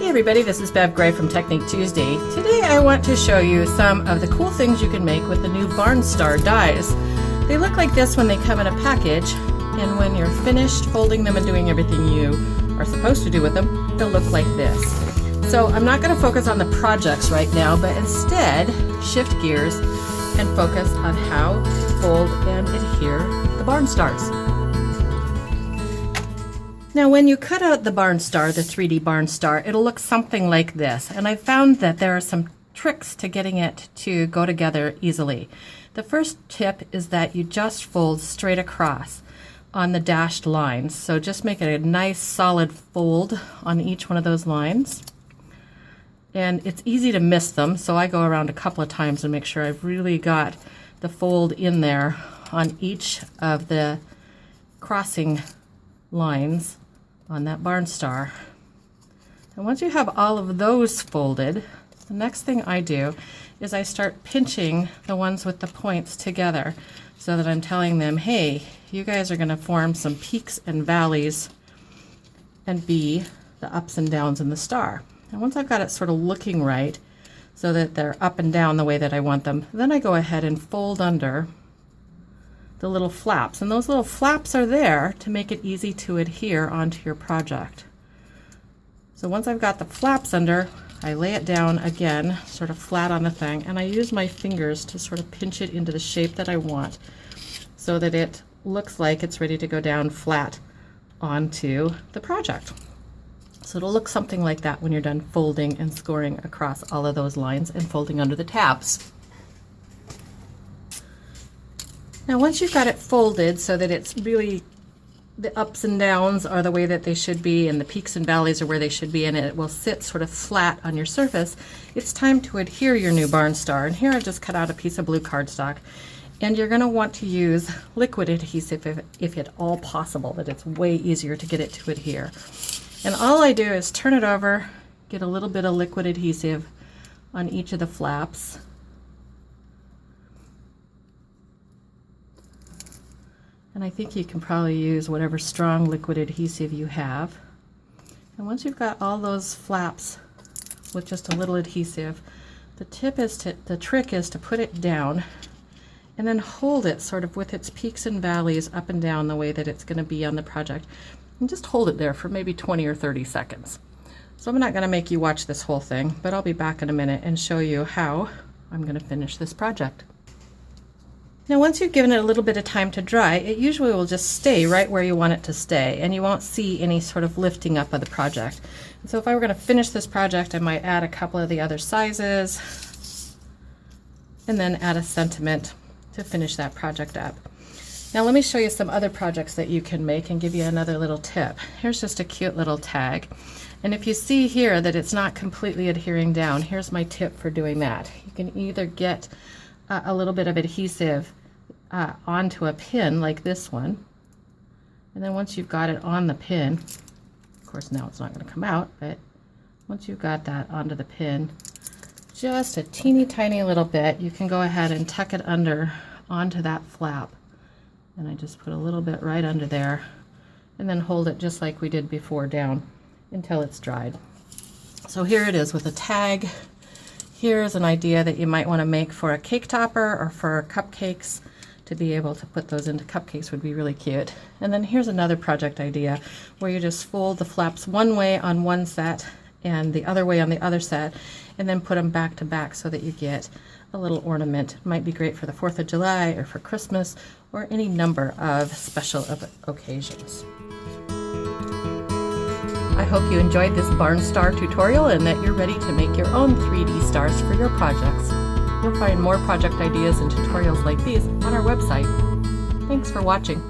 Hey everybody, this is Bev Gray from Technique Tuesday. Today I want to show you some of the cool things you can make with the new Barn Star dies. They look like this when they come in a package, and when you're finished folding them and doing everything you are supposed to do with them, they'll look like this. So I'm not going to focus on the projects right now, but instead shift gears and focus on how to fold and adhere the Barn Stars. Now when you cut out the Barn Star, the 3D Barn Star, it'll look something like this. And I found that there are some tricks to getting it to go together easily. The first tip is that you just fold straight across on the dashed lines. So just make it a nice solid fold on each one of those lines. And it's easy to miss them, so I go around a couple of times and make sure I've really got the fold in there on each of the crossing lines on that Barn Star. And once you have all of those folded, the next thing I do is I start pinching the ones with the points together so that I'm telling them, hey, you guys are going to form some peaks and valleys and be the ups and downs in the star. And once I've got it sort of looking right so that they're up and down the way that I want them, then I go ahead and fold under the little flaps, and those little flaps are there to make it easy to adhere onto your project. So once I've got the flaps under, I lay it down again sort of flat on the thing, and I use my fingers to sort of pinch it into the shape that I want so that it looks like it's ready to go down flat onto the project. So it'll look something like that when you're done folding and scoring across all of those lines and folding under the tabs. Now once you've got it folded so that it's really, the ups and downs are the way that they should be and the peaks and valleys are where they should be, and it will sit sort of flat on your surface, it's time to adhere your new Barn Star. And here I just cut out a piece of blue cardstock, and you're going to want to use liquid adhesive if at all possible, that it's way easier to get it to adhere. And all I do is turn it over, get a little bit of liquid adhesive on each of the flaps, and I think you can probably use whatever strong liquid adhesive you have. And once you've got all those flaps with just a little adhesive, the trick is to put it down and then hold it sort of with its peaks and valleys up and down the way that it's going to be on the project. And just hold it there for maybe 20 or 30 seconds. So I'm not going to make you watch this whole thing, but I'll be back in a minute and show you how I'm going to finish this project. Now once you've given it a little bit of time to dry, it usually will just stay right where you want it to stay, and you won't see any sort of lifting up of the project. And so if I were going to finish this project, I might add a couple of the other sizes and then add a sentiment to finish that project up. Now let me show you some other projects that you can make and give you another little tip. Here's just a cute little tag, and if you see here that it's not completely adhering down, here's my tip for doing that. You can either get a little bit of adhesive onto a pin like this one, and then once you've got it on the pin, of course now it's not going to come out, but once you've got that onto the pin, just a teeny tiny little bit, you can go ahead and tuck it under onto that flap, and I just put a little bit right under there and then hold it just like we did before down until it's dried. So here it is with a tag. Here's an idea that you might want to make for a cake topper or for cupcakes. To be able to put those into cupcakes would be really cute. And then here's another project idea where you just fold the flaps one way on one set and the other way on the other set, and then put them back to back so that you get a little ornament. It might be great for the 4th of July or for Christmas or any number of special occasions. I hope you enjoyed this Barn Star tutorial and that you're ready to make your own 3D stars for your projects. You'll find more project ideas and tutorials like these on our website. Thanks for watching.